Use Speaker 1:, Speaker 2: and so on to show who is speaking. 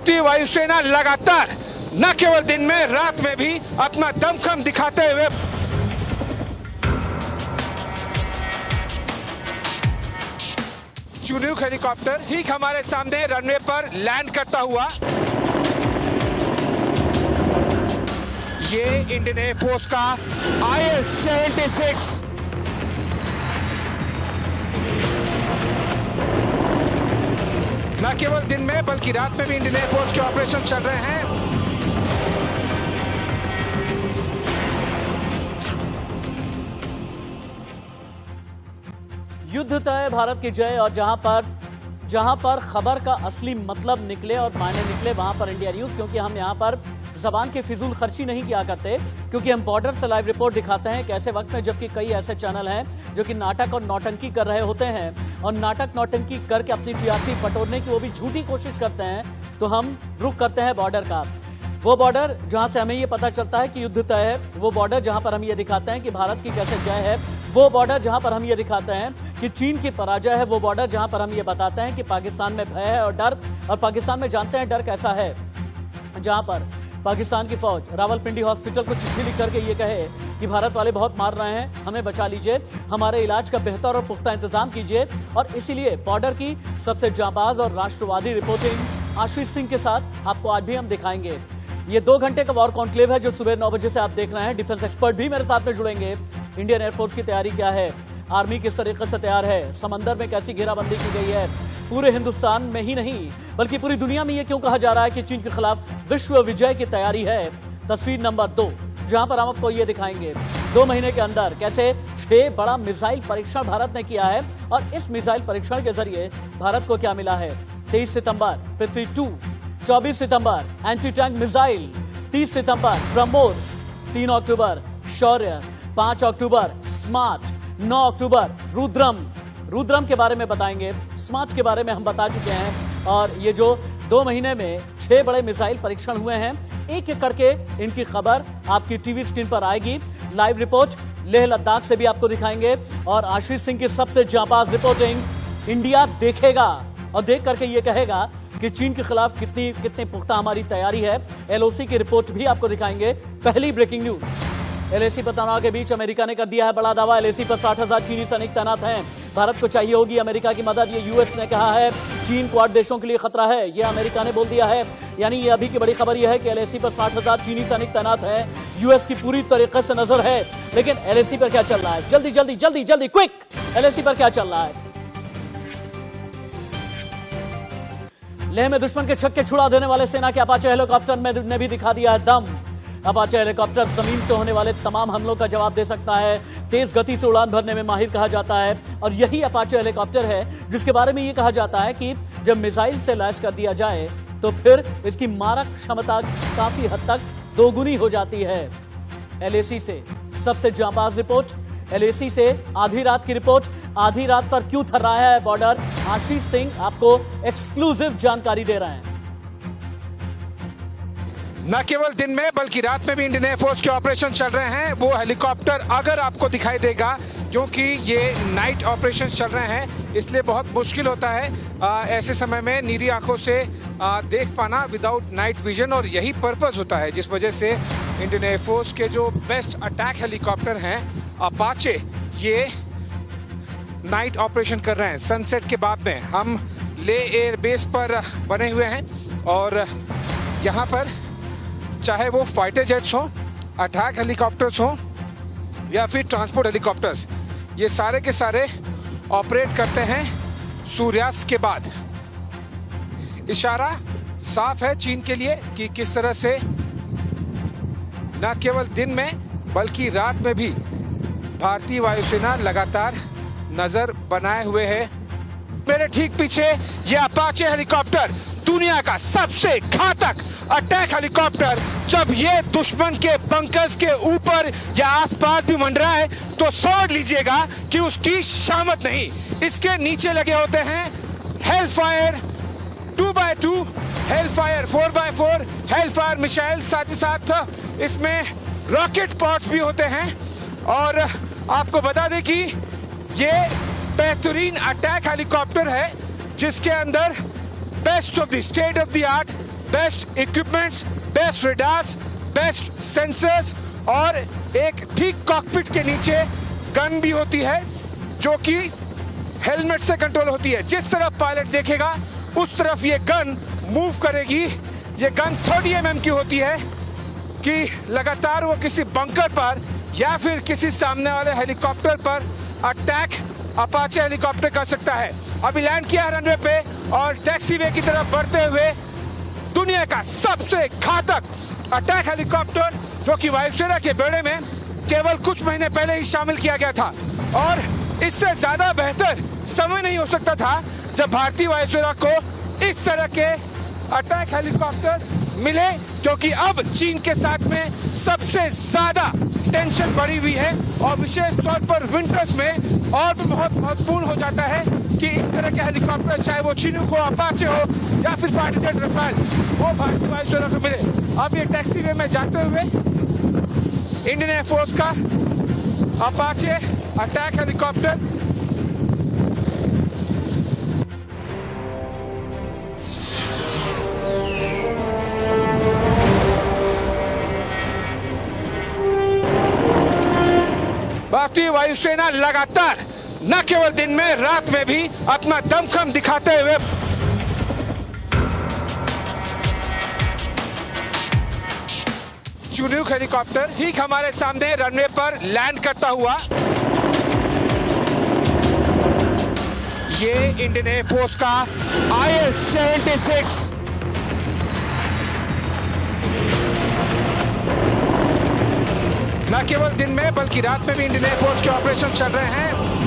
Speaker 1: भारतीय वायुसेना लगातार न केवल दिन में रात में भी अपना दमखम दिखाते हुए चुनूक हेलीकॉप्टर ठीक हमारे सामने रनवे पर लैंड करता हुआ ये इंडियन एयरफोर्स का IL-76 न केवल दिन में बल्कि रात में भी इंडियन एयरफोर्स के ऑपरेशन चल रहे हैं।
Speaker 2: युद्ध तय, भारत की जय। और जहां पर खबर का असली मतलब निकले और मायने निकले वहां पर इंडिया न्यूज, क्योंकि हम यहां पर जबान की फिजूल खर्ची नहीं किया करते, क्योंकि हम बॉर्डर से लाइव रिपोर्ट दिखाते हैं एक ऐसे वक्त में जबकि कई ऐसे चैनल हैं जो कि नाटक और नौटंकी कर रहे होते हैं और नाटक नौटंकी करके अपनी टीआरपी बटोरने की वो भी झूठी कोशिश करते हैं। तो हम रुख करते हैं बॉर्डर का, वो बॉर्डर जहां से हमें ये पता चलता है कि युद्ध तय है, वो बॉर्डर जहां पर हम ये दिखाते हैं कि भारत की कैसे जय है, वो बॉर्डर जहां पर हम ये दिखाते हैं कि चीन की पराजय है, वो बॉर्डर जहां पर हम ये बताते हैं कि पाकिस्तान में भय है और डर, और पाकिस्तान में जानते हैं डर कैसा है। जहां पर पाकिस्तान की फौज रावलपिंडी हॉस्पिटल को चिट्ठी लिख करके ये कहे कि भारत वाले बहुत मार रहे हैं, हमें बचा लीजिए, हमारे इलाज का बेहतर और पुख्ता इंतजाम कीजिए। और इसीलिए बॉर्डर की सबसे जांबाज और राष्ट्रवादी रिपोर्टिंग आशीष सिंह के साथ आपको आज भी हम दिखाएंगे। ये 2 घंटे का वॉर कॉन्क्लेव है जो सुबह 9 बजे से आप देख रहे हैं। डिफेंस एक्सपर्ट भी मेरे साथ में जुड़ेंगे। इंडियन एयरफोर्स की तैयारी क्या है, आर्मी किस तरीके से तैयार है, समंदर में कैसी घेराबंदी की गई है, पूरे हिंदुस्तान में ही नहीं बल्कि पूरी दुनिया में ये क्यों कहा जा रहा है कि चीन के खिलाफ विश्व विजय की तैयारी है। तस्वीर नंबर 2 जहां पर हम आपको ये दिखाएंगे 2 महीने के अंदर कैसे 6 बड़ा मिसाइल परीक्षण भारत ने किया है और इस मिसाइल परीक्षण के जरिए भारत को क्या मिला है। 23 सितंबर पृथ्वी 2, 24 सितंबर एंटी टैंक मिसाइल, 30 सितंबर ब्रह्मोस, 3 अक्टूबर शौर्य, 5 अक्टूबर स्मार्ट, 9 अक्टूबर रुद्रम के बारे में बताएंगे, स्मार्ट के बारे में हम बता चुके हैं। और ये जो 2 महीने में 6 बड़े मिसाइल परीक्षण हुए हैं, एक एक करके इनकी खबर आपकी टीवी स्क्रीन पर आएगी। लाइव रिपोर्ट लेह लद्दाख से भी आपको दिखाएंगे और आशीष सिंह की सबसे जांबाज रिपोर्टिंग इंडिया देखेगा और देख करके ये कहेगा कि चीन के खिलाफ कितनी पुख्ता हमारी तैयारी है। LOC की रिपोर्ट भी आपको दिखाएंगे। पहली ब्रेकिंग न्यूज, LAC पर तनाव के बीच अमेरिका ने कर दिया है बड़ा दावा। LAC पर 60,000 चीनी सैनिक तैनात हैं। भारत को चाहिए होगी अमेरिका की मदद, ये यूएस ने कहा है। चीन क्वाड देशों के लिए खतरा है, ये अमेरिका ने बोल दिया है। यानी ये अभी की बड़ी खबर यह है कि LAC पर 60,000 चीनी सैनिक तैनात हैं। यूएस की पूरी तरीके से नजर है। लेकिन LAC पर क्या चल रहा है, जल्दी क्विक, LAC पर क्या चल रहा है। लेह में दुश्मन के छक्के छुड़ा देने वाले सेना के अपाचे हेलीकॉप्टर ने भी दिखा दिया है दम। अपाचे हेलीकॉप्टर जमीन से होने वाले तमाम हमलों का जवाब दे सकता है, तेज गति से उड़ान भरने में माहिर कहा जाता है। और यही अपाचे हेलीकॉप्टर है जिसके बारे में ये कहा जाता है कि जब मिसाइल से लैस कर दिया जाए तो फिर इसकी मारक क्षमता काफी हद तक दोगुनी हो जाती है। LAC से सबसे जांबाज रिपोर्ट, LAC से आधी रात की रिपोर्ट, आधी रात पर क्यों थर रहा है बॉर्डर, आशीष सिंह आपको एक्सक्लूसिव जानकारी दे रहे हैं।
Speaker 1: न केवल दिन में बल्कि रात में भी इंडियन एयरफोर्स के ऑपरेशन चल रहे हैं। वो हेलीकॉप्टर अगर आपको दिखाई देगा, क्योंकि ये नाइट ऑपरेशन चल रहे हैं इसलिए बहुत मुश्किल होता है ऐसे समय में नीली आंखों से देख पाना विदाउट नाइट विजन, और यही पर्पस होता है जिस वजह से इंडियन एयरफोर्स के जो बेस्ट अटैक हेलीकॉप्टर हैं अपाचे, ये नाइट ऑपरेशन कर रहे हैं। सनसेट के बाद में हम ले एयरबेस पर बने हुए हैं और यहाँ पर चाहे वो फाइटर जेट्स हो, अटैक हेलीकॉप्टर्स हो या फिर ट्रांसपोर्ट हेलीकॉप्टर्स, ये सारे के सारे ऑपरेट करते हैं सूर्यास्त के बाद। इशारा साफ है चीन के लिए कि किस तरह से न केवल दिन में बल्कि रात में भी भारतीय वायुसेना लगातार नजर बनाए हुए है। मेरे ठीक पीछे ये अपाचे हेलीकॉप्टर, दुनिया का सबसे घातक अटैक हेलीकॉप्टर, जब ये दुश्मन के बंकर्स के ऊपर या आसपास भी मंडरा है तो समझ लीजिएगा कि उसकी शामत नहीं। इसके नीचे लगे होते हैं Hellfire 2x2, Hellfire 4x4, Hellfire missile, साथ ही साथ इसमें रॉकेट पॉड्स भी होते हैं। और आपको बता दें कि ये बेहतरीन अटैक हेलीकॉप्टर है जिसके अंदर best of the state of the art best equipments, best radars, best sensors और एक ठीक कॉकपिट के नीचे गन भी होती है जो कि हेलमेट से कंट्रोल होती है। जिस तरफ पायलट देखेगा उस तरफ ये गन मूव करेगी। ये गन 30 mm की होती है कि लगातार वो किसी बंकर पर या फिर किसी सामने वाले हेलीकॉप्टर पर अटैक अपाचे हेलीकॉप्टर कर सकता है। अभी लैंड किया है रनवे पे और टैक्सीवे की तरफ बढ़ते हुए दुनिया का सबसे घातक अटैक हेलीकॉप्टर जो कि वायुसेना के बेड़े में केवल कुछ महीने पहले ही शामिल किया गया था। और इससे ज्यादा बेहतर समय नहीं हो सकता था जब भारतीय वायुसेना को इस तरह के अटैक हेलीकॉप्टर मिले, क्योंकि अब चीन के साथ में सबसे ज्यादा टेंशन बढ़ी हुई है और विशेष तौर पर विंटर्स में और भी बहुत महत्वपूर्ण हो जाता है कि इस तरह के हेलीकॉप्टर, चाहे वो चीनूक हो, अपाचे हो या फिर फाइटर जेट रफाल, वो भारतीय वायुसेना को मिले। अब ये टैक्सीवे में जाते हुए इंडियन एयरफोर्स का अपाचे अटैक हेलीकॉप्टर भारतीय वायुसेना लगातार न केवल दिन में रात में भी अपना दमखम दिखाते हुए चीनूक हेलीकॉप्टर ठीक हमारे सामने रनवे पर लैंड करता हुआ ये इंडियन एयरफोर्स का IL-76 न केवल दिन में बल्कि रात में भी इंडियन एयरफोर्स के ऑपरेशन चल रहे हैं।